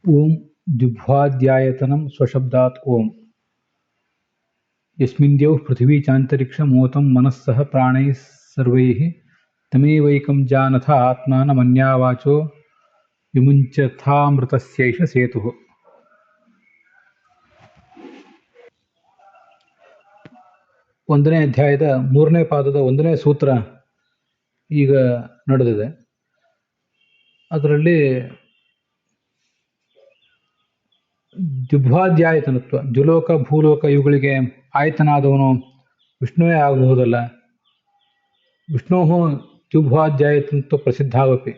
ಓಂ ಜಿಹ್ವಾಧ್ಯಾಯತನಂ ಸ್ವಶಬ್ದಾತ್ ಓಂ ಯಸ್ಮಿನ್ದ್ಯೌಃ ಪೃಥಿವೀ ಚಾಂತರಿಕ್ಷಮೋತಂ ಮನಸ್ಸಹ ಪ್ರಾಣೈಃ ಸರ್ವೈಃ ತಮೇವೈಕಂ ಜಾನಥ ಆತ್ಮಾನಮನ್ಯಾವಾಚೋ ವಿಮುಂಚಥಾಮೃತಸ್ಯೈಷ ಸೇತುಃ. ಒಂದನೇ ಅಧ್ಯಾಯದ 3ನೇ ಪಾದದ 1ನೇ ಸೂತ್ರ ಈಗ ನಡೆದಿದೆ. ಅದರಲ್ಲಿ ಜಿಹ್ವಾಧ್ಯಾಯತನತ್ವ, ಜುಲೋಕ ಭೂಲೋಕ ಇವುಗಳಿಗೆ ಆಯತನಾದವನು ವಿಷ್ಣುವೇ ಆಗಬಹುದಲ್ಲ. ವಿಷ್ಣೋ ಜಿಹ್ವಾಧ್ಯಾಯತನತ್ವ ಪ್ರಸಿದ್ಧಾವಪಿ.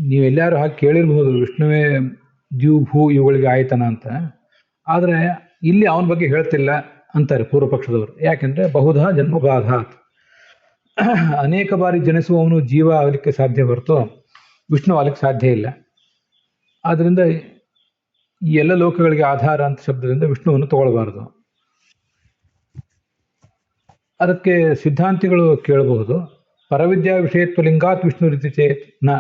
ನೀವೆಲ್ಲರೂ ಹಾಗೆ ಕೇಳಿರ್ಬೋದು, ವಿಷ್ಣುವೇ ಭೂ ಇವುಗಳಿಗೆ ಆಯತನ ಅಂತ. ಆದರೆ ಇಲ್ಲಿ ಅವನ ಬಗ್ಗೆ ಹೇಳ್ತಿಲ್ಲ ಅಂತಾರೆ ಪೂರ್ವಪಕ್ಷದವರು. ಯಾಕೆಂದರೆ ಬಹುಧಾ ಜನ್ಮಬಾಧಾತ್, ಅನೇಕ ಬಾರಿ ಜನಿಸುವವನು ಜೀವ ಆಗಲಿಕ್ಕೆ ಸಾಧ್ಯ ಹೊರತು ವಿಷ್ಣು ಆಗಲಿಕ್ಕೆ ಸಾಧ್ಯ ಇಲ್ಲ. ಆದ್ದರಿಂದ ಈ ಎಲ್ಲ ಲೋಕಗಳಿಗೆ ಆಧಾರ ಅಂತ ಶಬ್ದದಿಂದ ವಿಷ್ಣುವನ್ನು ತಗೊಳ್ಬಾರದು. ಅದಕ್ಕೆ ಸಿದ್ಧಾಂತಿಗಳು ಕೇಳಬಹುದು, ಪರವಿದ್ಯಾ ವಿಷಯತ್ವ ಲಿಂಗಾತ್ ವಿಷ್ಣು ರೀತಿ ಚೇತ್ ನ.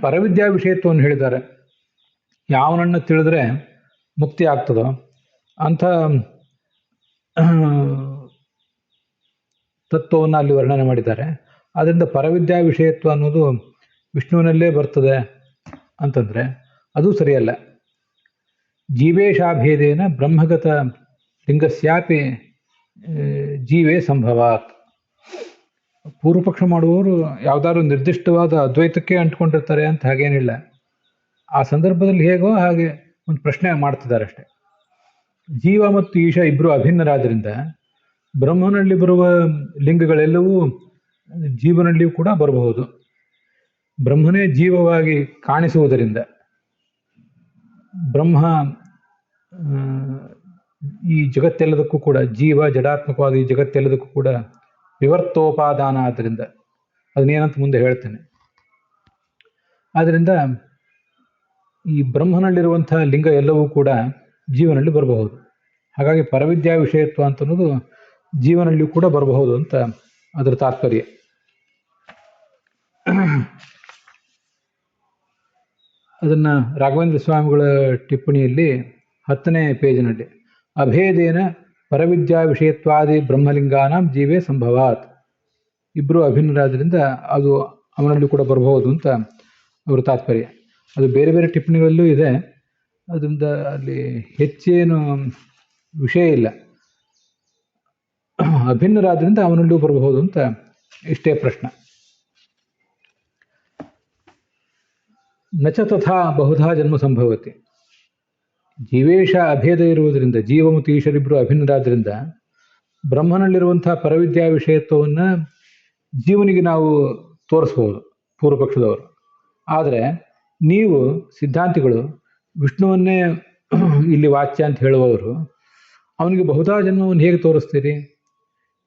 ಪರವಿದ್ಯಾ ವಿಷಯತ್ವವನ್ನು ಹೇಳಿದ್ದಾರೆ. ಯಾವನನ್ನು ತಿಳಿದ್ರೆ ಮುಕ್ತಿ ಆಗ್ತದೋ ಅಂಥ ತತ್ವವನ್ನು ಅಲ್ಲಿ ವರ್ಣನೆ ಮಾಡಿದ್ದಾರೆ. ಆದ್ದರಿಂದ ಪರವಿದ್ಯಾ ವಿಷಯತ್ವ ಅನ್ನೋದು ವಿಷ್ಣುವಿನಲ್ಲೇ ಬರ್ತದೆ ಅಂತಂದರೆ ಅದು ಸರಿಯಲ್ಲ. ಜೀವೇಶಾಭೇದೇನ ಬ್ರಹ್ಮಗತ ಲಿಂಗಸ್ಯಾಪಿ ಜೀವೇ ಸಂಭವಾತ್. ಪೂರ್ವಪಕ್ಷ ಮಾಡುವವರು ಯಾವುದಾದ್ರು ನಿರ್ದಿಷ್ಟವಾದ ಅದ್ವೈತಕ್ಕೆ ಅಂಟ್ಕೊಂಡಿರ್ತಾರೆ ಅಂತ ಹಾಗೇನಿಲ್ಲ. ಆ ಸಂದರ್ಭದಲ್ಲಿ ಹೇಗೋ ಹಾಗೆ ಒಂದು ಪ್ರಶ್ನೆ ಮಾಡ್ತಿದ್ದಾರೆ ಅಷ್ಟೆ. ಜೀವ ಮತ್ತು ಈಶ ಇಬ್ಬರು ಅಭಿನ್ನರಾದ್ದರಿಂದ ಬ್ರಹ್ಮನಲ್ಲಿ ಬರುವ ಲಿಂಗಗಳೆಲ್ಲವೂ ಜೀವನಲ್ಲಿಯೂ ಕೂಡ ಬರಬಹುದು. ಬ್ರಹ್ಮನೇ ಜೀವವಾಗಿ ಕಾಣಿಸುವುದರಿಂದ ಬ್ರಹ್ಮ ಈ ಜಗತ್ತೆಲ್ಲದಕ್ಕೂ ಕೂಡ, ಜೀವ ಜಡಾತ್ಮಕವಾದ ಈ ಜಗತ್ತೆಲ್ಲದಕ್ಕೂ ಕೂಡ ವಿವರ್ತೋಪಾದಾನ ಆದ್ದರಿಂದ ಅದನ್ನೇನಂತ ಮುಂದೆ ಹೇಳ್ತೇನೆ. ಆದ್ದರಿಂದ ಈ ಬ್ರಹ್ಮನಲ್ಲಿರುವಂಥ ಲಿಂಗ ಎಲ್ಲವೂ ಕೂಡ ಜೀವನಲ್ಲಿ ಬರಬಹುದು. ಹಾಗಾಗಿ ಪರವಿದ್ಯಾ ವಿಷಯತ್ವ ಅಂತ ಅನ್ನೋದು ಜೀವನಲ್ಲಿಯೂ ಕೂಡ ಬರಬಹುದು ಅಂತ ಅದರ ತಾತ್ಪರ್ಯ. ಅದನ್ನು ರಾಘವೇಂದ್ರ ಸ್ವಾಮಿಗಳ ಟಿಪ್ಪಣಿಯಲ್ಲಿ 10ನೇ ಪೇಜಿನಲ್ಲಿ ಅಭೇದೇನ ಪರವಿದ್ಯಾ ವಿಷಯತ್ವಾದಿ ಬ್ರಹ್ಮಲಿಂಗಾನಾಂ ಜೀವೇ ಸಂಭವಾತ್. ಇಬ್ಬರು ಅಭಿನ್ನರಾದ್ರಿಂದ ಅದು ಅವನಲ್ಲಿ ಕೂಡ ಬರಬಹುದು ಅಂತ ಅವರ ತಾತ್ಪರ್ಯ. ಅದು ಬೇರೆ ಬೇರೆ ಟಿಪ್ಪಣಿಗಳಲ್ಲೂ ಇದೆ. ಅದರಿಂದ ಅಲ್ಲಿ ಹೆಚ್ಚೇನು ವಿಷಯ ಇಲ್ಲ. ಅಭಿನ್ನರಾದ್ರಿಂದ ಅವನಲ್ಲೂ ಬರಬಹುದು ಅಂತ ಇಷ್ಟೇ ಪ್ರಶ್ನೆ. ನಚ ತಥಾ ಬಹುಧಾ ಜನ್ಮ ಸಂಭವತಿ. ಜೀವೇಶ ಅಭೇದ ಇರುವುದರಿಂದ, ಜೀವ ಮತ್ತು ಈಶ್ವರಿಬ್ಬರು ಅಭಿನ್ನರಾದ್ರಿಂದ ಬ್ರಹ್ಮನಲ್ಲಿರುವಂಥ ಪರವಿದ್ಯಾ ವಿಷಯತ್ವವನ್ನು ಜೀವನಿಗೆ ನಾವು ತೋರಿಸ್ಬೋದು ಪೂರ್ವಪಕ್ಷದವರು. ಆದರೆ ನೀವು ಸಿದ್ಧಾಂತಿಗಳು ವಿಷ್ಣುವನ್ನೇ ಇಲ್ಲಿ ವಾಚ್ಯ ಅಂತ ಹೇಳುವವರು ಅವನಿಗೆ ಬಹುಧಾ ಜನ್ಮವನ್ನು ಹೇಗೆ ತೋರಿಸ್ತೀರಿ?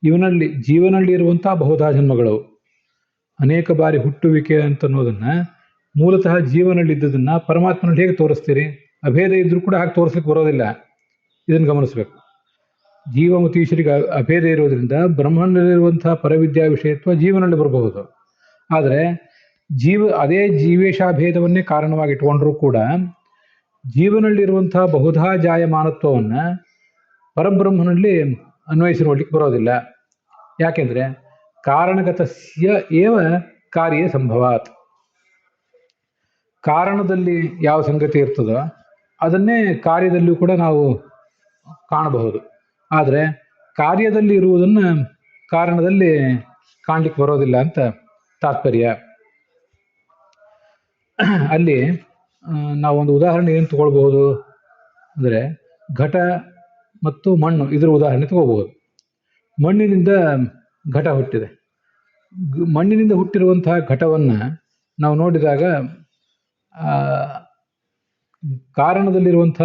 ಇವನಲ್ಲಿ ಜೀವನಲ್ಲಿ ಇರುವಂಥ ಬಹುಧಾ ಜನ್ಮಗಳು, ಅನೇಕ ಬಾರಿ ಹುಟ್ಟುವಿಕೆ ಅಂತನ್ನೋದನ್ನು ಮೂಲತಃ ಜೀವನಲ್ಲಿದ್ದದನ್ನು ಪರಮಾತ್ಮನಲ್ಲಿ ಹೇಗೆ ತೋರಿಸ್ತೀರಿ? ಅಭೇದ ಇದ್ರೂ ಕೂಡ ಹಾಗೆ ತೋರಿಸ್ಲಿಕ್ಕೆ ಬರೋದಿಲ್ಲ. ಇದನ್ನು ಗಮನಿಸಬೇಕು. ಜೀವ ಮತ್ತು ಈಶ್ವರಿಗೆ ಅಭೇದ ಇರೋದ್ರಿಂದ ಬ್ರಹ್ಮನಲ್ಲಿರುವಂಥ ಪರವಿದ್ಯಾ ವಿಷಯತ್ವ ಜೀವನಲ್ಲಿ ಬರಬಹುದು. ಆದರೆ ಅದೇ ಜೀವೇಶಾಭೇದವನ್ನೇ ಕಾರಣವಾಗಿಟ್ಕೊಂಡ್ರೂ ಕೂಡ ಜೀವನಲ್ಲಿರುವಂಥ ಬಹುಧಾ ಜಾಯಮಾನತ್ವವನ್ನು ಪರಬ್ರಹ್ಮನಲ್ಲಿ ಅನ್ವಯಿಸಿ ನೋಡ್ಲಿಕ್ಕೆ ಬರೋದಿಲ್ಲ. ಯಾಕೆಂದರೆ ಕಾರಣಗತಸ್ಯ ಏವ ಕಾರ್ಯ ಸಂಭವಾತ್. ಕಾರಣದಲ್ಲಿ ಯಾವ ಸಂಗತಿ ಇರ್ತದೋ ಅದನ್ನೇ ಕಾರ್ಯದಲ್ಲಿಯೂ ಕೂಡ ನಾವು ಕಾಣಬಹುದು. ಆದರೆ ಕಾರ್ಯದಲ್ಲಿ ಇರುವುದನ್ನು ಕಾರಣದಲ್ಲಿ ಕಾಣಲಿಕ್ಕೆ ಬರೋದಿಲ್ಲ ಅಂತ ತಾತ್ಪರ್ಯ. ಅಲ್ಲಿ ನಾವೊಂದು ಉದಾಹರಣೆ ಏನು ತಗೊಳ್ಬಹುದು ಅಂದರೆ, ಘಟ ಮತ್ತು ಮಣ್ಣು, ಇದರ ಉದಾಹರಣೆ ತಗೋಬಹುದು. ಮಣ್ಣಿನಿಂದ ಘಟ ಹುಟ್ಟಿದೆ. ಮಣ್ಣಿನಿಂದ ಹುಟ್ಟಿರುವಂತಹ ಘಟವನ್ನು ನಾವು ನೋಡಿದಾಗ ಕಾರಣದಲ್ಲಿರುವಂಥ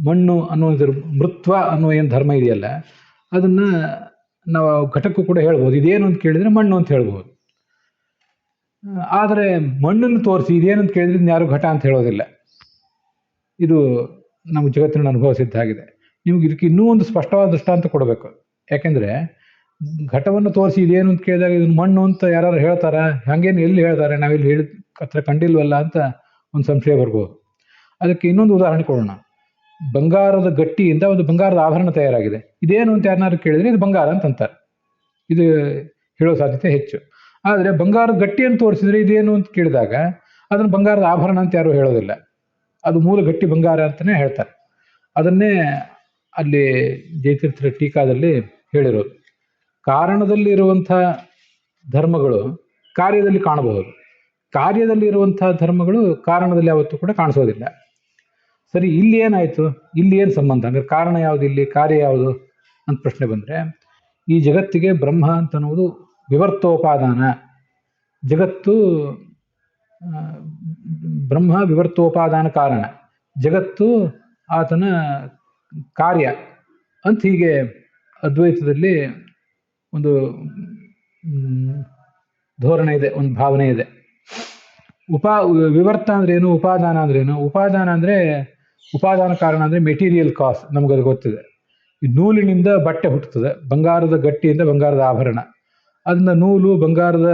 ಮಣ್ಣು ಅನ್ನೋದ್ರ ಮೃತ್ವ ಅನ್ನೋ ಏನು ಧರ್ಮ ಇದೆಯಲ್ಲ, ಅದನ್ನು ನಾವು ಘಟಕ್ಕೂ ಕೂಡ ಹೇಳ್ಬೋದು. ಇದೇನು ಅಂತ ಕೇಳಿದರೆ ಮಣ್ಣು ಅಂತ ಹೇಳ್ಬೋದು. ಆದರೆ ಮಣ್ಣನ್ನು ತೋರಿಸಿ ಇದೇನು ಅಂತ ಕೇಳಿದ್ರೆ ಯಾರು ಘಟ ಅಂತ ಹೇಳೋದಿಲ್ಲ. ಇದು ನಮ್ಮ ಜಗತ್ತಿನ ಅನುಭವಿಸಿದ್ದಾಗಿದೆ. ನಿಮ್ಗೆ ಇದಕ್ಕೆ ಇನ್ನೂ ಒಂದು ಸ್ಪಷ್ಟವಾದ ದೃಷ್ಟಾಂತ ಕೊಡಬೇಕು. ಯಾಕೆಂದರೆ ಘಟವನ್ನು ತೋರಿಸಿ ಇದೇನು ಅಂತ ಕೇಳಿದಾಗ ಇದನ್ನು ಮಣ್ಣು ಅಂತ ಯಾರು ಹೇಳ್ತಾರ? ಹಾಗೇನು ಎಲ್ಲಿ ಹೇಳ್ತಾರೆ? ನಾವಿಲ್ಲಿ ಹತ್ರ ಕಂಡಿಲ್ವಲ್ಲ ಅಂತ ಒಂದು ಸಂಶಯ ಬರ್ಬೋದು. ಅದಕ್ಕೆ ಇನ್ನೊಂದು ಉದಾಹರಣೆ ಕೊಡೋಣ. ಬಂಗಾರದ ಗಟ್ಟಿಯಿಂದ ಒಂದು ಬಂಗಾರದ ಆಭರಣ ತಯಾರಾಗಿದೆ, ಇದೇನು ಅಂತ ಯಾರನ್ನಾರು ಕೇಳಿದ್ರೆ ಇದು ಬಂಗಾರ ಅಂತಂತಾರೆ, ಇದು ಹೇಳೋ ಸಾಧ್ಯತೆ ಹೆಚ್ಚು. ಆದರೆ ಬಂಗಾರದ ಗಟ್ಟಿಯನ್ನು ತೋರಿಸಿದ್ರೆ ಇದೇನು ಅಂತ ಕೇಳಿದಾಗ ಅದನ್ನು ಬಂಗಾರದ ಆಭರಣ ಅಂತ ಯಾರು ಹೇಳೋದಿಲ್ಲ, ಅದು ಮೂಲ ಗಟ್ಟಿ ಬಂಗಾರ ಅಂತಲೇ ಹೇಳ್ತಾರೆ. ಅದನ್ನೇ ಅಲ್ಲಿ ಜಯತೀರ್ಥರ ಟೀಕಾದಲ್ಲಿ ಹೇಳಿರೋದು. ಕಾರಣದಲ್ಲಿರುವಂಥ ಧರ್ಮಗಳು ಕಾರ್ಯದಲ್ಲಿ ಕಾಣಬಹುದು, ಕಾರ್ಯದಲ್ಲಿ ಇರುವಂಥ ಧರ್ಮಗಳು ಕಾರಣದಲ್ಲಿ ಯಾವತ್ತೂ ಕೂಡ ಕಾಣಿಸೋದಿಲ್ಲ. ಸರಿ, ಇಲ್ಲಿ ಏನಾಯಿತು, ಇಲ್ಲಿ ಏನು ಸಂಬಂಧ, ಅಂದರೆ ಕಾರಣ ಯಾವುದು, ಇಲ್ಲಿ ಕಾರ್ಯ ಯಾವುದು ಅಂತ ಪ್ರಶ್ನೆ ಬಂದರೆ, ಈ ಜಗತ್ತಿಗೆ ಬ್ರಹ್ಮ ಅಂತನ್ನುವುದು ವಿವರ್ತೋಪಾದಾನ. ಜಗತ್ತು ಬ್ರಹ್ಮ ವಿವರ್ತೋಪಾದಾನ ಕಾರಣ, ಜಗತ್ತು ಆತನ ಕಾರ್ಯ ಅಂತ ಹೀಗೆ ಅದ್ವೈತದಲ್ಲಿ ಒಂದು ಧೋರಣೆ ಇದೆ, ಒಂದು ಭಾವನೆ ಇದೆ. ವಿವರ್ತ ಅಂದ್ರೇನು, ಉಪಾದಾನ ಅಂದ್ರೇನು? ಉಪಾದಾನ ಅಂದರೆ ಉಪಾದಾನ ಕಾರಣ ಅಂದರೆ ಮೆಟೀರಿಯಲ್ ಕಾಸ್, ನಮಗದು ಗೊತ್ತಿದೆ. ಈ ನೂಲಿನಿಂದ ಬಟ್ಟೆ ಹುಟ್ಟುತ್ತದೆ, ಬಂಗಾರದ ಗಟ್ಟಿಯಿಂದ ಬಂಗಾರದ ಆಭರಣ, ಅದನ್ನ ನೂಲು, ಬಂಗಾರದ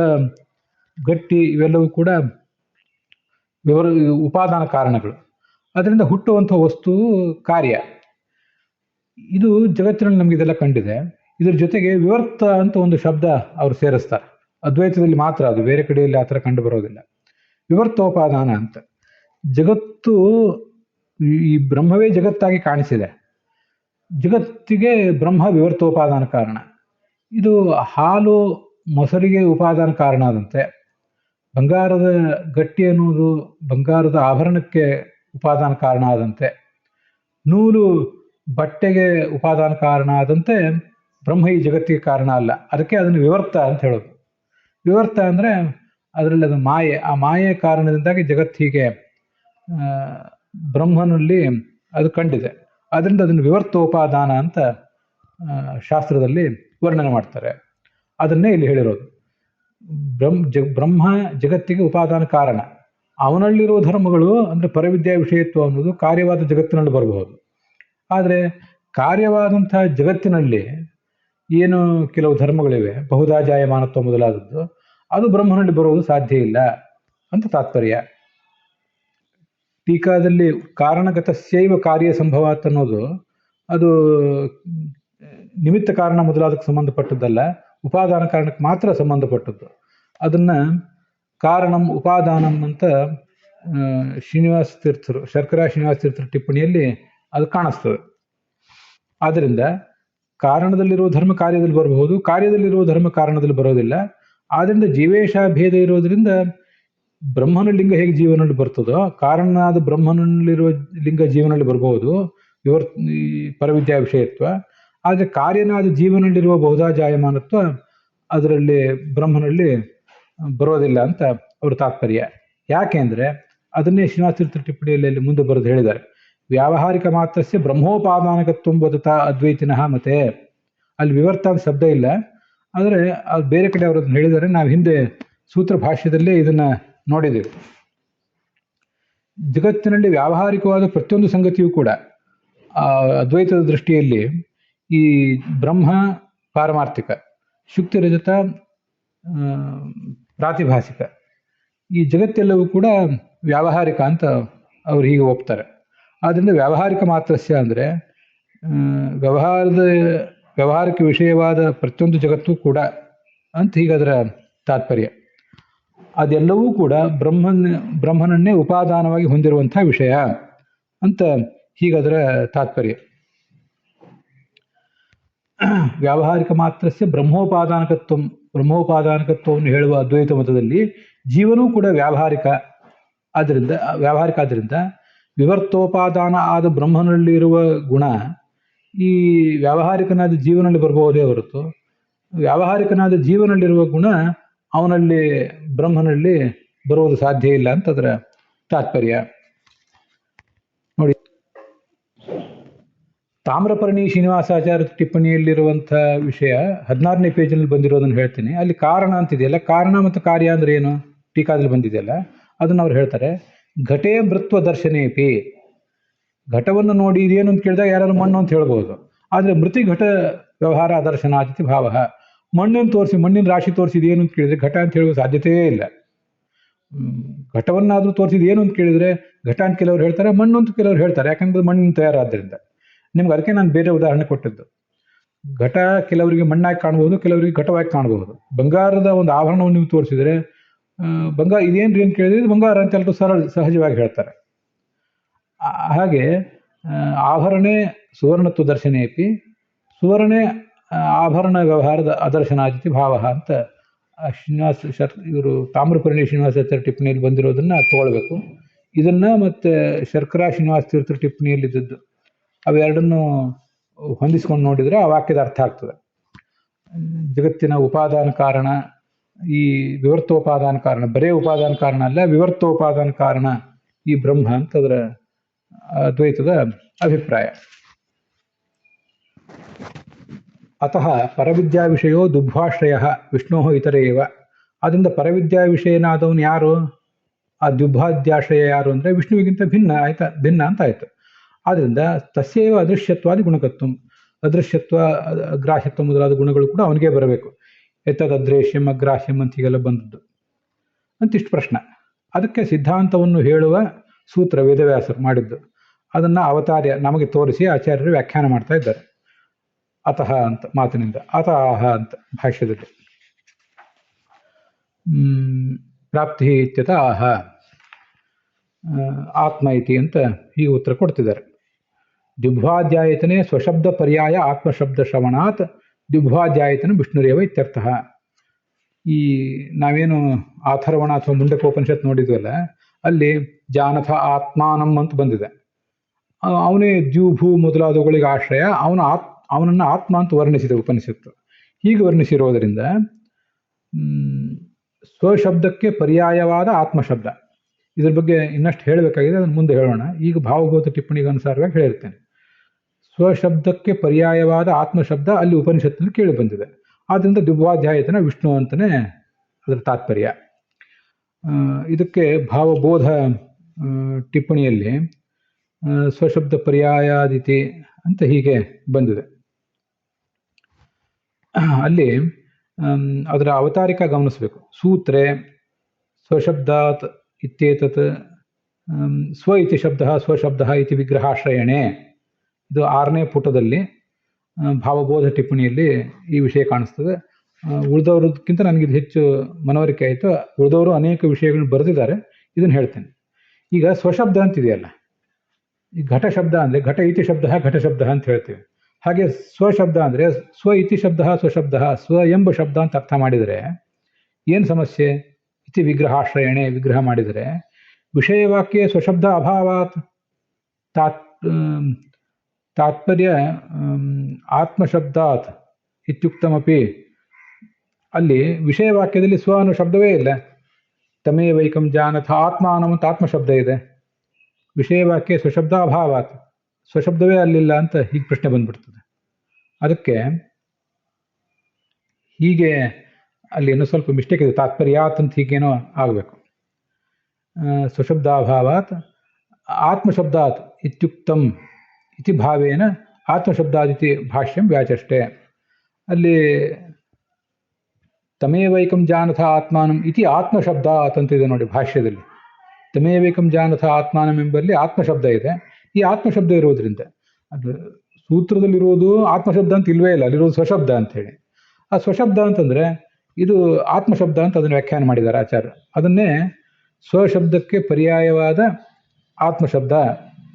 ಗಟ್ಟಿ ಇವೆಲ್ಲವೂ ಕೂಡ ಉಪಾದಾನ ಕಾರಣಗಳು. ಅದರಿಂದ ಹುಟ್ಟುವಂಥ ವಸ್ತು ಕಾರ್ಯ. ಇದು ಜಗತ್ತಿನಲ್ಲಿ ನಮ್ಗೆ ಇದೆಲ್ಲ ಕಂಡಿದೆ. ಇದ್ರ ಜೊತೆಗೆ ವಿವರ್ತ ಅಂತ ಒಂದು ಶಬ್ದ ಅವರು ಸೇರಿಸ್ತಾರೆ, ಅದ್ವೈತದಲ್ಲಿ ಮಾತ್ರ, ಅದು ಬೇರೆ ಕಡೆಯಲ್ಲಿ ಆ ಥರ ಕಂಡು ಬರೋದಿಲ್ಲ. ವಿವರ್ತೋಪಾದಾನ ಅಂತ. ಜಗತ್ತು, ಈ ಬ್ರಹ್ಮವೇ ಜಗತ್ತಾಗಿ ಕಾಣಿಸಿದೆ, ಜಗತ್ತಿಗೆ ಬ್ರಹ್ಮ ವಿವರ್ತೋಪಾದಾನ ಕಾರಣ. ಇದು ಹಾಲು ಮೊಸರಿಗೆ ಉಪಾದಾನ ಕಾರಣ ಆದಂತೆ, ಬಂಗಾರದ ಗಟ್ಟಿ ಅನ್ನುವುದು ಬಂಗಾರದ ಆಭರಣಕ್ಕೆ ಉಪಾದಾನ ಕಾರಣ ಆದಂತೆ, ನೂಲು ಬಟ್ಟೆಗೆ ಉಪಾದಾನ ಕಾರಣ ಆದಂತೆ ಬ್ರಹ್ಮ ಈ ಜಗತ್ತಿಗೆ ಕಾರಣ ಅಲ್ಲ. ಅದಕ್ಕೆ ಅದನ್ನು ವಿವರ್ತ ಅಂತ ಹೇಳೋದು. ವಿವರ್ತ ಅಂದರೆ ಅದರಲ್ಲಿ ಅದು ಮಾಯೆ, ಆ ಮಾಯೆಯ ಕಾರಣದಿಂದಾಗಿ ಜಗತ್ತು ಹೀಗೆ ಬ್ರಹ್ಮನಲ್ಲಿ ಅದು ಕಂಡಿದೆ. ಅದರಿಂದ ಅದನ್ನು ವಿವರ್ತೋಪಾದಾನ ಅಂತ ಶಾಸ್ತ್ರದಲ್ಲಿ ವರ್ಣನೆ ಮಾಡ್ತಾರೆ. ಅದನ್ನೇ ಇಲ್ಲಿ ಹೇಳಿರೋದು. ಬ್ರಹ್ಮ ಜಗತ್ತಿಗೆ ಉಪಾದಾನ ಕಾರಣ. ಅವನಲ್ಲಿರುವ ಧರ್ಮಗಳು ಅಂದರೆ ಪರವಿದ್ಯಾ ವಿಷಯತ್ವ ಅನ್ನೋದು ಕಾರ್ಯವಾದ ಜಗತ್ತಿನಲ್ಲಿ ಬರಬಹುದು. ಆದರೆ ಕಾರ್ಯವಾದಂಥ ಜಗತ್ತಿನಲ್ಲಿ ಏನು ಕೆಲವು ಧರ್ಮಗಳಿವೆ, ಬಹುಧಾ ಜಾಯಮಾನತ್ವ ಮೊದಲಾದದ್ದು, ಅದು ಬ್ರಹ್ಮನಲ್ಲಿ ಬರುವುದು ಸಾಧ್ಯ ಇಲ್ಲ ಅಂತ ತಾತ್ಪರ್ಯ. ಟೀಕಾದಲ್ಲಿ ಕಾರಣಗತಸ್ಯೈವ ಕಾರ್ಯ ಸಂಭವಾತ್ ಅನ್ನೋದು ಅದು ನಿಮಿತ್ತ ಕಾರಣ ಮೊದಲಾದಕ್ಕೆ ಸಂಬಂಧಪಟ್ಟದ್ದಲ್ಲ, ಉಪಾದಾನ ಕಾರಣಕ್ಕೆ ಮಾತ್ರ ಸಂಬಂಧಪಟ್ಟದ್ದು. ಅದನ್ನು ಕಾರಣಂ ಉಪಾದಾನಂ ಅಂತ ಶ್ರೀನಿವಾಸ ತೀರ್ಥರು, ಶರ್ಕರಾ ಶ್ರೀನಿವಾಸ ತೀರ್ಥರ ಟಿಪ್ಪಣಿಯಲ್ಲಿ ಅದು ಕಾಣಿಸ್ತದೆ. ಆದ್ದರಿಂದ ಕಾರಣದಲ್ಲಿರುವ ಧರ್ಮ ಕಾರ್ಯದಲ್ಲಿ ಬರಬಹುದು, ಕಾರ್ಯದಲ್ಲಿರುವ ಧರ್ಮ ಕಾರಣದಲ್ಲಿ ಬರೋದಿಲ್ಲ. ಆದ್ದರಿಂದ ಜೀವೇಶ ಭೇದ ಇರೋದ್ರಿಂದ ಬ್ರಹ್ಮನ ಲಿಂಗ ಹೇಗೆ ಜೀವನಲ್ಲಿ ಬರ್ತದೋ, ಕಾರಣನಾದ ಬ್ರಹ್ಮನಲ್ಲಿರುವ ಲಿಂಗ ಜೀವನಲ್ಲಿ ಬರಬಹುದು, ಈ ಪರವಿದ್ಯಾ ವಿಷಯತ್ವ. ಆದರೆ ಕಾರ್ಯನಾದ ಜೀವನಲ್ಲಿರುವ ಬಹುಧಾ ಜಾಯಮಾನತ್ವ ಅದರಲ್ಲಿ ಬ್ರಹ್ಮನಲ್ಲಿ ಬರೋದಿಲ್ಲ ಅಂತ ಅವ್ರ ತಾತ್ಪರ್ಯ. ಯಾಕೆ ಅಂದರೆ ಅದನ್ನೇ ಶ್ರೀನಿವಾಸ ತೀರ್ಥ ಟಿಪ್ಪಣಿಯಲ್ಲಿ ಮುಂದೆ ಬರೆದು ಹೇಳಿದ್ದಾರೆ. ವ್ಯಾವಹಾರಿಕ ಮಾತ್ರಸ್ಯ ಬ್ರಹ್ಮೋಪಾದಾನಕತ್ವ ವದತಾ ಅದ್ವೈತಿನಃ ಮತೆ. ಅಲ್ಲಿ ವಿವರ್ತ ಅಂತ ಶಬ್ದ ಇಲ್ಲ, ಆದರೆ ಅದು ಬೇರೆ ಕಡೆ ಅವರು ಅದನ್ನು ಹೇಳಿದ್ದಾರೆ. ನಾವು ಹಿಂದೆ ಸೂತ್ರ ಭಾಷ್ಯದಲ್ಲೇ ಇದನ್ನು ನೋಡಿದ್ದೇವೆ. ಜಗತ್ತಿನಲ್ಲಿ ವ್ಯಾವಹಾರಿಕವಾದ ಪ್ರತಿಯೊಂದು ಸಂಗತಿಯೂ ಕೂಡ ಅದ್ವೈತದ ದೃಷ್ಟಿಯಲ್ಲಿ ಈ ಬ್ರಹ್ಮ ಪಾರಮಾರ್ಥಿಕ, ಶುಕ್ತಿ ರಜತ ಪ್ರಾತಿಭಾಸಿಕ, ಈ ಜಗತ್ತೆಲ್ಲವೂ ಕೂಡ ವ್ಯಾವಹಾರಿಕ ಅಂತ ಅವ್ರು ಹೀಗೆ ಒಪ್ತಾರೆ. ಆದ್ದರಿಂದ ವ್ಯಾವಹಾರಿಕ ಮಾತ್ರಸ್ಯ ಅಂದರೆ ವ್ಯಾವಹಾರಿಕ ವಿಷಯವಾದ ಪ್ರತಿಯೊಂದು ಜಗತ್ತು ಕೂಡ ಅಂತ ಹೀಗದರ ತಾತ್ಪರ್ಯ. ಅದೆಲ್ಲವೂ ಕೂಡ ಬ್ರಹ್ಮನನ್ನೇ ಉಪಾದಾನವಾಗಿ ಹೊಂದಿರುವಂಥ ವಿಷಯ ಅಂತ ಹೀಗದರ ತಾತ್ಪರ್ಯ. ವ್ಯಾವಹಾರಿಕ ಮಾತ್ರಸ್ಯ ಬ್ರಹ್ಮೋಪಾದಾನಕತ್ವವನ್ನು ಹೇಳುವ ಅದ್ವೈತ ಮತದಲ್ಲಿ ಜೀವನೂ ಕೂಡ ವ್ಯಾವಹಾರಿಕ ಆದ್ದರಿಂದ ವಿವರ್ತೋಪಾದಾನ ಆದ ಬ್ರಹ್ಮನಲ್ಲಿರುವ ಗುಣ ಈ ವ್ಯಾವಹಾರಿಕನಾದ ಜೀವನಲ್ಲಿ ಬರಬಹುದೇ ಹೊರತು, ವ್ಯಾವಹಾರಿಕನಾದ ಜೀವನಲ್ಲಿರುವ ಗುಣ ಅವನಲ್ಲಿ ಬ್ರಹ್ಮನಲ್ಲಿ ಬರುವುದು ಸಾಧ್ಯ ಇಲ್ಲ ಅಂತ ಅದರ ತಾತ್ಪರ್ಯ. ನೋಡಿ, ತಾಮ್ರಪರ್ಣಿ ಶ್ರೀನಿವಾಸಾಚಾರ್ಯ ಟಿಪ್ಪಣಿಯಲ್ಲಿರುವಂಥ ವಿಷಯ 16ನೇ ಪೇಜಲ್ಲಿ ಬಂದಿರೋದನ್ನು ಹೇಳ್ತೀನಿ. ಅಲ್ಲಿ ಕಾರಣ ಅಂತಿದೆಯಲ್ಲ, ಕಾರಣ ಮತ್ತು ಕಾರ್ಯ ಅಂದರೆ ಏನು ಟೀಕಾದಲ್ಲಿ ಬಂದಿದೆಯಲ್ಲ, ಅದನ್ನು ಅವ್ರು ಹೇಳ್ತಾರೆ. ಘಟೇ ಮೃತ್ವ ದರ್ಶನೇಪಿ. ಘಟವನ್ನು ನೋಡಿ ಇದೇನು ಅಂತ ಕೇಳಿದಾಗ ಯಾರು ಮಣ್ಣು ಅಂತ ಹೇಳ್ಬೋದು. ಆದರೆ ಮೃತಿ ಘಟ ವ್ಯವಹಾರ ಅದರ್ಶನಾತಿಥಿ ಭಾವ. ಮಣ್ಣನ್ನು ತೋರಿಸಿ, ಮಣ್ಣಿನ ರಾಶಿ ತೋರಿಸಿ ಇದೇನು ಅಂತ ಕೇಳಿದ್ರೆ ಘಟ ಅಂತ ಹೇಳುವ ಸಾಧ್ಯತೆಯೇ ಇಲ್ಲ. ಘಟವನ್ನಾದರೂ ತೋರಿಸಿದ ಏನು ಅಂತ ಕೇಳಿದರೆ ಘಟ ಅಂತ ಕೆಲವರು ಹೇಳ್ತಾರೆ, ಮಣ್ಣು ಅಂತ ಕೆಲವರು ಹೇಳ್ತಾರೆ, ಯಾಕಂದ್ರೆ ಮಣ್ಣಿನ ತಯಾರಾದ್ದರಿಂದ. ನಿಮ್ಗೆ ಅದಕ್ಕೆ ನಾನು ಬೇರೆ ಉದಾಹರಣೆ ಕೊಟ್ಟಿದ್ದು. ಘಟ ಕೆಲವರಿಗೆ ಮಣ್ಣಾಗಿ ಕಾಣಬಹುದು, ಕೆಲವರಿಗೆ ಘಟವಾಗಿ ಕಾಣಬಹುದು. ಬಂಗಾರದ ಒಂದು ಆಭರಣವನ್ನು ನೀವು ತೋರಿಸಿದರೆ ಬಂಗಾರ ಇದೇನ್ರಿ ಅಂತ ಕೇಳಿದ್ರೆ ಇದು ಬಂಗಾರ ಅಂತ ಎಲ್ಲರೂ ಸಹಜವಾಗಿ ಹೇಳ್ತಾರೆ. ಹಾಗೆ ಆಭರಣೆ ಸುವರ್ಣತ್ವ ದರ್ಶನೇಪಿ ಸುವರ್ಣೆ ಆಭರಣ ವ್ಯವಹಾರದ ಅದರ್ಶನಾದಿತಿ ಭಾವ ಅಂತ ಇವರು ತಾಮ್ರಪರ್ಣಿ ಶ್ರೀನಿವಾಸಾಚಾರ್ಯ ಟಿಪ್ಪಣಿಯಲ್ಲಿ ಬಂದಿರೋದನ್ನ ತಗೊಳ್ಬೇಕು. ಇದನ್ನ ಮತ್ತೆ ಶರ್ಕರಾ ಶ್ರೀನಿವಾಸ ತೀರ್ಥ ಟಿಪ್ಪಣಿಯಲ್ಲಿದ್ದದ್ದು ಅವೆರಡನ್ನು ಹೊಂದಿಸ್ಕೊಂಡು ನೋಡಿದರೆ ಆ ವಾಕ್ಯದ ಅರ್ಥ ಆಗ್ತದೆ. ಜಗತ್ತಿನ ಉಪಾದಾನ ಕಾರಣ, ಈ ವಿವರ್ತೋಪಾದಾನ ಕಾರಣ, ಬರೇ ಉಪಾದಾನ ಕಾರಣ ಅಲ್ಲ, ವಿವರ್ತೋಪಾದಾನ ಕಾರಣ ಈ ಬ್ರಹ್ಮ ಅಂತ ಅದರ ಅದ್ವೈತದ ಅಭಿಪ್ರಾಯ. ಅತಃ ಪರವಿದ್ಯಾ ವಿಷಯೋ ದುರ್ಭಾಶ್ರಯ ವಿಷ್ಣೋ ಇತರೇವ. ಆದ್ದರಿಂದ ಪರವಿದ್ಯಾ ವಿಷಯನಾದವನು ಯಾರು? ಆ ದುರ್ಭಾದ್ಯಾಶ್ರಯ ಯಾರು ಅಂದರೆ ವಿಷ್ಣುವಿಗಿಂತ ಭಿನ್ನ ಅಂತ ಆಯ್ತು. ಆದ್ದರಿಂದ ತಸ್ಯೇವ ಅದೃಶ್ಯತ್ವಾದಿ ಗುಣಕತ್ವ, ಅದೃಶ್ಯತ್ವ ಅಗ್ರಾಹ್ಯತ್ವ ಮೊದಲಾದ ಗುಣಗಳು ಕೂಡ ಅವನಿಗೆ ಬರಬೇಕು. ಎತ್ತದದ್ರೇಶ್ಯಂ ಅಗ್ರಾಹ್ಯಂ ಅಂತ ಹೀಗೆಲ್ಲ ಬಂದದ್ದು ಅಂತಿಷ್ಟು ಪ್ರಶ್ನೆ. ಅದಕ್ಕೆ ಸಿದ್ಧಾಂತವನ್ನು ಹೇಳುವ ಸೂತ್ರ ವೇದವ್ಯಾಸರು ಮಾಡಿದ್ದು, ಅದನ್ನು ಅವತಾರ್ಯ ನಮಗೆ ತೋರಿಸಿ ಆಚಾರ್ಯರು ವ್ಯಾಖ್ಯಾನ ಮಾಡ್ತಾ ಇದ್ದಾರೆ. ಅತಃ ಅಂತ ಮಾತಿನಿಂದ, ಅತಃ ಅಂತ ಭಾಷ್ಯದಲ್ಲಿ. ಪ್ರಾಪ್ತಿ ಇತ್ಯತ ಆಹ ಆತ್ಮ ಇತಿ ಅಂತ ಹೀಗೆ ಉತ್ತರ ಕೊಡ್ತಿದ್ದಾರೆ. ದ್ವಿಭ್ವಾಧ್ಯಾಯತನೇ ಸ್ವಶಬ್ದ ಪರ್ಯಾಯ ಆತ್ಮಶಬ್ದ ಶ್ರವಣಾತ್ ದ್ವಿಭ್ವಾಧ್ಯಾಯತನ ವಿಷ್ಣುರೇವ ಇತ್ಯರ್ಥ. ಈ ನಾವೇನು ಅಥರ್ವಣ ಅಥವಾ ಮುಂಡಕೋಪನಿಷತ್ ನೋಡಿದ್ವಲ್ಲ, ಅಲ್ಲಿ ಜಾನಥ ಆತ್ಮಾನಂ ಅಂತ ಬಂದಿದೆ. ಅವನೇ ದ್ಯೂಭೂ ಮೊದಲಾದವುಗಳಿಗೆ ಆಶ್ರಯ, ಅವನನ್ನು ಆತ್ಮ ಅಂತ ವರ್ಣಿಸಿದೆ ಉಪನಿಷತ್ತು. ಹೀಗೆ ವರ್ಣಿಸಿರೋದರಿಂದ ಸ್ವಶಬ್ದಕ್ಕೆ ಪರ್ಯಾಯವಾದ ಆತ್ಮಶಬ್ದ, ಇದ್ರ ಬಗ್ಗೆ ಇನ್ನಷ್ಟು ಹೇಳಬೇಕಾಗಿದೆ, ಅದನ್ನು ಮುಂದೆ ಹೇಳೋಣ. ಈಗ ಭಾವಭೂತ ಟಿಪ್ಪಣಿಗೆ ಅನುಸಾರವಾಗಿ ಹೇಳಿರ್ತೇನೆ. ಸ್ವಶಬ್ದಕ್ಕೆ ಪರ್ಯಾಯವಾದ ಆತ್ಮಶಬ್ದ ಅಲ್ಲಿ ಉಪನಿಷತ್ತಿನಲ್ಲಿ ಕೇಳಿ ಬಂದಿದೆ. ಆದ್ದರಿಂದ ದ್ವಿಭಾಧ್ಯಾಯತನ ವಿಷ್ಣು ಅಂತಲೇ ಅದರ ತಾತ್ಪರ್ಯ. ಇದಕ್ಕೆ ಭಾವಬೋಧ ಟಿಪ್ಪಣಿಯಲ್ಲಿ ಸ್ವಶಬ್ದ ಪರ್ಯಾಯಾದಿತಿ ಅಂತ ಹೀಗೆ ಬಂದಿದೆ. ಅಲ್ಲಿ ಅದರ ಅವತಾರಿಕ ಗಮನಿಸಬೇಕು. ಸೂತ್ರೆ ಸ್ವಶಬ್ದಾತ್ ಇತ್ಯೇತತ್ ಸ್ವ ಇತಿ ಶಬ್ದ ಸ್ವಶಬ್ದ ಇತಿ ವಿಗ್ರಹಾಶ್ರಯಣೆ, ಇದು 6ನೇ ಪುಟದಲ್ಲಿ ಭಾವಬೋಧ ಟಿಪ್ಪಣಿಯಲ್ಲಿ ಈ ವಿಷಯ ಕಾಣಿಸ್ತದೆ. ಉಳಿದವ್ರದಕ್ಕಿಂತ ನನಗಿದು ಹೆಚ್ಚು ಮನವರಿಕೆ ಆಯಿತು. ಉಳಿದವರು ಅನೇಕ ವಿಷಯಗಳನ್ನು ಬರೆದಿದ್ದಾರೆ, ಇದನ್ನು ಹೇಳ್ತೇನೆ. ಈಗ ಸ್ವಶಬ್ದ ಅಂತಿದೆಯಲ್ಲ, ಈ ಘಟ ಶಬ್ದ ಅಂದರೆ ಘಟ ಇತಿ ಶಬ್ದ ಘಟ ಶಬ್ದ ಅಂತ ಹೇಳ್ತೀವಿ. ಹಾಗೆ ಸ್ವಶಬ್ದ ಅಂದರೆ ಸ್ವ ಇತಿ ಶಬ್ದ ಸ್ವಶಬ್ದ, ಸ್ವ ಎಂಬ ಶಬ್ದ ಅಂತ ಅರ್ಥ ಮಾಡಿದರೆ ಏನು ಸಮಸ್ಯೆ? ಇತಿ ವಿಗ್ರಹಾಶ್ರಯಣೆ, ವಿಗ್ರಹ ಮಾಡಿದರೆ ವಿಷಯವಾಕ್ಯ ಸ್ವಶಬ್ದ ಅಭಾವಾತ್ ತಾತ್ಪರ್ಯ ಆತ್ಮಶಬ್ದಾತ್ ಇತ್ಯುಕ್ತಮಪಿ. ಅಲ್ಲಿ ವಿಷಯವಾಕ್ಯದಲ್ಲಿ ಸ್ವ ಅನ್ನೋ ಶಬ್ದವೇ ಇಲ್ಲ. ತಮೇವೈಕಂ ಜಾನಥ ಆತ್ಮಾನಂ ಅಂತ ಆತ್ಮಶಬ್ದ ಇದೆ. ವಿಷಯವಾಕ್ಯ ಸ್ವಶಬ್ದ ಅಭಾವಾತ್, ಸ್ವಶಬ್ದವೇ ಅಲ್ಲಿಲ್ಲ ಅಂತ ಹೀಗೆ ಪ್ರಶ್ನೆ ಬಂದ್ಬಿಡ್ತದೆ. ಅದಕ್ಕೆ ಹೀಗೆ ಅಲ್ಲಿ ಇನ್ನೂ ಸ್ವಲ್ಪ ಮಿಸ್ಟೇಕ್ ಇದೆ, ತಾತ್ಪರ್ಯಾತ್ ಅಂತ ಹೀಗೇನೋ ಆಗಬೇಕು. ಸ್ವಶಬ್ದಾಭಾವಾತ್ ಆತ್ಮಶಬ್ದಾತ್ ಇತ್ಯುಕ್ತಂ ಇತಿ ಭಾವೇನ ಆತ್ಮಶಬ್ದಾದಿತಿ ಭಾಷ್ಯಂ ವ್ಯಾಚಷ್ಟೆ. ಅಲ್ಲಿ ತಮೇವೈಕಂ ಜಾನಥ ಆತ್ಮಾನಂ ಇತಿ ಆತ್ಮಶಬ್ದಾತ್ ಅಂತ ಇದೆ ನೋಡಿ ಭಾಷ್ಯದಲ್ಲಿ. ತಮೇವೈಕಂ ಜಾನಥ ಆತ್ಮಾನಂ ಎಂಬಲ್ಲಿ ಆತ್ಮಶಬ್ದ ಇದೆ. ಈ ಆತ್ಮಶಬ್ದ ಇರೋದ್ರಿಂದ ಅದು ಸೂತ್ರದಲ್ಲಿರೋದು ಆತ್ಮಶಬ್ದ ಅಂತ ಇಲ್ವೇ ಇಲ್ಲ, ಅಲ್ಲಿರೋದು ಸ್ವಶಬ್ದ ಅಂತ ಹೇಳಿ. ಆ ಸ್ವಶಬ್ದ ಅಂತಂದರೆ ಇದು ಆತ್ಮಶಬ್ದ ಅಂತ ಅದನ್ನು ವ್ಯಾಖ್ಯಾನ ಮಾಡಿದ್ದಾರೆ ಆಚಾರ್ಯ. ಅದನ್ನೇ ಸ್ವಶಬ್ದಕ್ಕೆ ಪರ್ಯಾಯವಾದ ಆತ್ಮಶಬ್ದ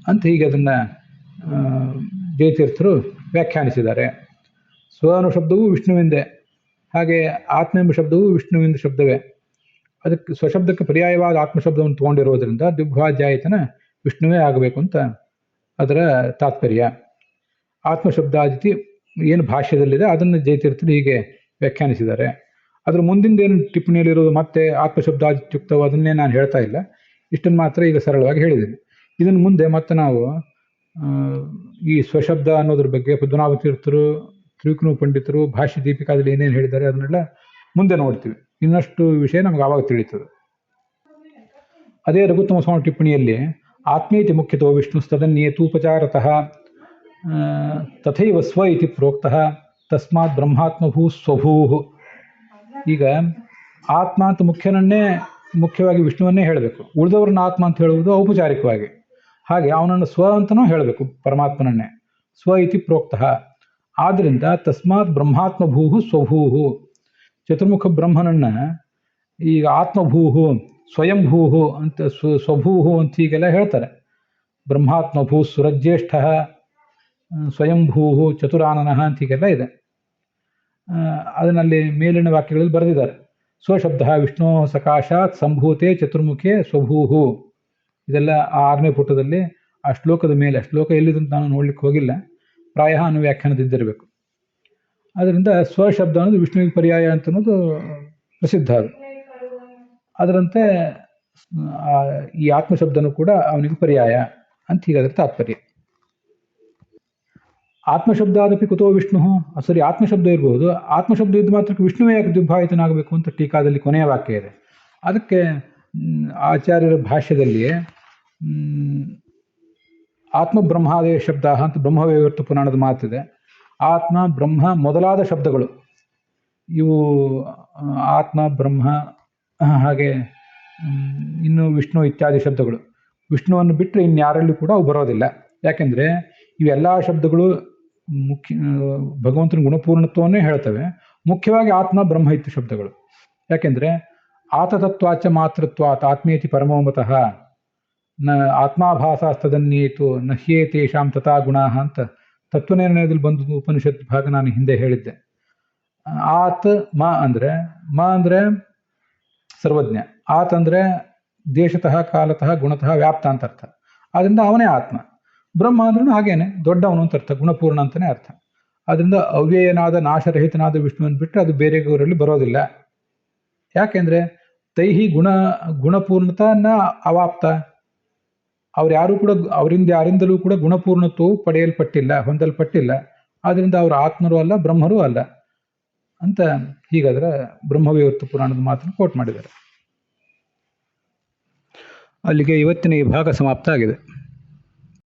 ಅಂತ ಹೀಗೆ ಅದನ್ನು ಜಯತೀರ್ಥರು ವ್ಯಾಖ್ಯಾನಿಸಿದ್ದಾರೆ. ಸ್ವ ಅನ್ನೋ ಶಬ್ದವು ವಿಷ್ಣುವಿಂದೆ, ಹಾಗೆ ಆತ್ಮ ಎಂಬ ಶಬ್ದವು ವಿಷ್ಣುವಿಂದ ಶಬ್ದವೇ. ಅದಕ್ಕೆ ಸ್ವಶಬ್ದಕ್ಕೆ ಪರ್ಯಾಯವಾದ ಆತ್ಮಶಬ್ದವನ್ನು ತಗೊಂಡಿರೋದ್ರಿಂದ ದ್ವಿಭಾಧ್ಯಾಯತನ ವಿಷ್ಣುವೇ ಆಗಬೇಕು ಅಂತ ಅದರ ತಾತ್ಪರ್ಯ. ಆತ್ಮಶಬ್ದಾದಿತಿ ಏನು ಭಾಷ್ಯದಲ್ಲಿದೆ ಅದನ್ನು ಜಯತೀರ್ಥರು ಹೀಗೆ ವ್ಯಾಖ್ಯಾನಿಸಿದ್ದಾರೆ. ಅದರ ಮುಂದಿಂದೇನು ಟಿಪ್ಪಣಿಯಲ್ಲಿರೋದು ಮತ್ತೆ ಆತ್ಮಶಬ್ದಾದಿತ್ಯುಕ್ತವು ಅದನ್ನೇ ನಾನು ಹೇಳ್ತಾ ಇಲ್ಲ, ಇಷ್ಟನ್ನು ಮಾತ್ರ ಈಗ ಸರಳವಾಗಿ ಹೇಳಿದ್ದೀನಿ. ಇದನ್ನು ಮುಂದೆ ಮತ್ತೆ ನಾವು ಈ ಸ್ವಶಬ್ದ ಅನ್ನೋದ್ರ ಬಗ್ಗೆ ಪದ್ಮನಾಭ ತೀರ್ಥರು, ತ್ರಿವಿಕ್ರಮ ಪಂಡಿತರು ಭಾಷ್ಯ ದೀಪಿಕಾದಲ್ಲಿ ಏನೇನು ಹೇಳಿದ್ದಾರೆ ಅದನ್ನೆಲ್ಲ ಮುಂದೆ ನೋಡ್ತೀವಿ. ಇನ್ನಷ್ಟು ವಿಷಯ ನಮ್ಗೆ ಆವಾಗ ತಿಳಿಯುತ್ತದೆ. ಅದೇ ರಘುತ್ತಮ ಸ್ವಾಮಿ ಟಿಪ್ಪಣಿಯಲ್ಲಿ ಆತ್ಮೇತಿ ಮುಖ್ಯತೋ ವಿಷ್ಣುಸ್ತದನ್ಯೇತೂಪಚಾರತಃ ತಥೈವ ಸ್ವ ಇತಿ ಪ್ರೋಕ್ತಃ ತಸ್ಮಾತ್ ಬ್ರಹ್ಮಾತ್ಮಭೂ ಸ್ವಭೂ. ಈಗ ಆತ್ಮ ಅಂತ ಮುಖ್ಯನನ್ನೇ ಮುಖ್ಯವಾಗಿ ವಿಷ್ಣುವನ್ನೇ ಹೇಳಬೇಕು. ಉಳಿದವ್ರನ್ನ ಆತ್ಮ ಅಂತ ಹೇಳುವುದು ಔಪಚಾರಿಕವಾಗಿ. ಹಾಗೆ ಅವನನ್ನು ಸ್ವ ಅಂತನೂ ಹೇಳಬೇಕು, ಪರಮಾತ್ಮನನ್ನೇ ಸ್ವ ಇತಿ ಪ್ರೋಕ್ತಃ. ಆದ್ದರಿಂದ ತಸ್ಮಾತ್ ಬ್ರಹ್ಮಾತ್ಮಭೂಹು ಸ್ವಭೂಹು. ಚತುರ್ಮುಖ ಬ್ರಹ್ಮನನ್ನ ಈಗ ಆತ್ಮಭೂಹು, ಸ್ವಯಂಭೂಹು ಅಂತ, ಸ್ವಭೂಹು ಅಂತ ಹೀಗೆಲ್ಲ ಹೇಳ್ತಾರೆ. ಬ್ರಹ್ಮಾತ್ಮಭೂ ಸುರಜ್ಯೇಷ್ಠ, ಸ್ವಯಂಭೂಹು ಚತುರಾನನಃ ಅಂತ ಹೀಗೆಲ್ಲ ಇದೆ. ಅದನ್ನಲ್ಲಿ ಮೇಲಿನ ವಾಕ್ಯಗಳಲ್ಲಿ ಬರೆದಿದ್ದಾರೆ. ಸ್ವಶಬ್ದ ವಿಷ್ಣು ಸಕಾಶಾತ್ ಸಂಭೂತೆ ಚತುರ್ಮುಖೆ ಸ್ವಭೂಹು. ಇದೆಲ್ಲ ಆ 6ನೇ ಪುಟದಲ್ಲಿ ಆ ಶ್ಲೋಕದ ಮೇಲೆ, ಶ್ಲೋಕ ಎಲ್ಲಿದಂತ ನಾನು ನೋಡ್ಲಿಕ್ಕೆ ಹೋಗಿಲ್ಲ, ಪ್ರಾಯ ಅನುವ್ಯಾಖ್ಯಾನದಿದ್ದಿರಬೇಕು. ಅದರಿಂದ ಸ್ವಶಬ್ದ ಅನ್ನೋದು ವಿಷ್ಣುವಿಗೆ ಪರ್ಯಾಯ ಅಂತ ಅನ್ನೋದು ಪ್ರಸಿದ್ಧ. ಅದು ಅದರಂತೆ ಈ ಆತ್ಮಶಬ್ದನೂ ಕೂಡ ಅವನಿಗೆ ಪರ್ಯಾಯ ಅಂತ ಹೀಗಾದ್ರೆ ತಾತ್ಪರ್ಯ. ಆತ್ಮಶಬ್ದಾದಪಿ ಕುತೋ ವಿಷ್ಣು, ಸರಿ ಆತ್ಮಶಬ್ದ ಇರಬಹುದು, ಆತ್ಮಶಬ್ದ ಇದ್ದ ಮಾತ್ರಕ್ಕೆ ವಿಷ್ಣುವೇ ಯಾಕೆ ದ್ವಿಭಾಯಿತನಾಗಬೇಕು ಅಂತ ಟೀಕಾದಲ್ಲಿ ಕೊನೆಯ ವಾಕ್ಯ ಇದೆ. ಅದಕ್ಕೆ ಆಚಾರ್ಯರ ಭಾಷ್ಯದಲ್ಲಿಯೇ ಆತ್ಮ ಬ್ರಹ್ಮಾದಯ ಶಬ್ದ ಅಂತ ಬ್ರಹ್ಮವೈವರ್ತ ಪುರಾಣದ ಮಾತಿದೆ. ಆತ್ಮ ಬ್ರಹ್ಮ ಮೊದಲಾದ ಶಬ್ದಗಳು ಇವು ಆತ್ಮ ಬ್ರಹ್ಮ, ಹಾಗೆ ಇನ್ನು ವಿಷ್ಣು ಇತ್ಯಾದಿ ಶಬ್ದಗಳು ವಿಷ್ಣುವನ್ನು ಬಿಟ್ಟರೆ ಇನ್ಯಾರಲ್ಲೂ ಕೂಡ ಅವು ಬರೋದಿಲ್ಲ. ಯಾಕೆಂದರೆ ಇವೆಲ್ಲ ಶಬ್ದಗಳು ಭಗವಂತನ ಗುಣಪೂರ್ಣತ್ವವನ್ನೇ ಹೇಳ್ತವೆ. ಮುಖ್ಯವಾಗಿ ಆತ್ಮ ಬ್ರಹ್ಮ ಇತ್ತು ಶಬ್ದಗಳು. ಯಾಕೆಂದರೆ ಆತತತ್ವಾಚ ಮಾತೃತ್ವಾತ್ ಆತ್ಮೇತಿ ಪರಮೋಮತಃ ನ ಆತ್ಮಾಭಾಸಾಸ್ತದನ್ನೇತು ನಹ್ಯೇತೇಷಾಂ ತಥಾ ಗುಣಾಃ ಅಂತ ತತ್ವನಿರ್ಣಯದಲ್ಲಿ ಬಂದು ಉಪನಿಷತ್ ಭಾಗ ನಾನು ಹಿಂದೆ ಹೇಳಿದ್ದೆ. ಆತ್ ಮ ಅಂದರೆ ಸರ್ವಜ್ಞ, ಆತ್ ಅಂದರೆ ದೇಶತಃ ಕಾಲತಃ ಗುಣತಃ ವ್ಯಾಪ್ತ ಅಂತ ಅರ್ಥ. ಆದ್ದರಿಂದ ಅವನೇ ಆತ್ಮ. ಬ್ರಹ್ಮ ಅಂದ್ರೂ ಹಾಗೇನೆ ದೊಡ್ಡವನು ಅಂತ ಅರ್ಥ, ಗುಣಪೂರ್ಣ ಅಂತಲೇ ಅರ್ಥ. ಅದರಿಂದ ಅವ್ಯಯನಾದ ನಾಶರಹಿತನಾದ ವಿಷ್ಣುವನ್ನು ಬಿಟ್ಟರೆ ಅದು ಬೇರೆಯವರಲ್ಲಿ ಬರೋದಿಲ್ಲ. ಯಾಕೆಂದರೆ ತೈಹಿ ಗುಣಪೂರ್ಣತ ನ ಅವಾಪ್ತ. ಅವ್ರು ಯಾರೂ ಕೂಡ ಯಾರಿಂದಲೂ ಕೂಡ ಗುಣಪೂರ್ಣತ್ವವು ಪಡೆಯಲ್ಪಟ್ಟಿಲ್ಲ, ಹೊಂದಲ್ಪಟ್ಟಿಲ್ಲ. ಆದ್ದರಿಂದ ಅವರು ಆತ್ಮರೂ ಅಲ್ಲ ಬ್ರಹ್ಮರೂ ಅಲ್ಲ ಅಂತ ಹೀಗಾದ್ರೆ ಬ್ರಹ್ಮವೈವರ್ತ ಪುರಾಣದ ಮಾತನ್ನು ಕೋಟ್ ಮಾಡಿದ್ದಾರೆ. ಅಲ್ಲಿಗೆ ಇವತ್ತಿನ ಈ ಭಾಗ ಸಮಾಪ್ತ ಆಗಿದೆ.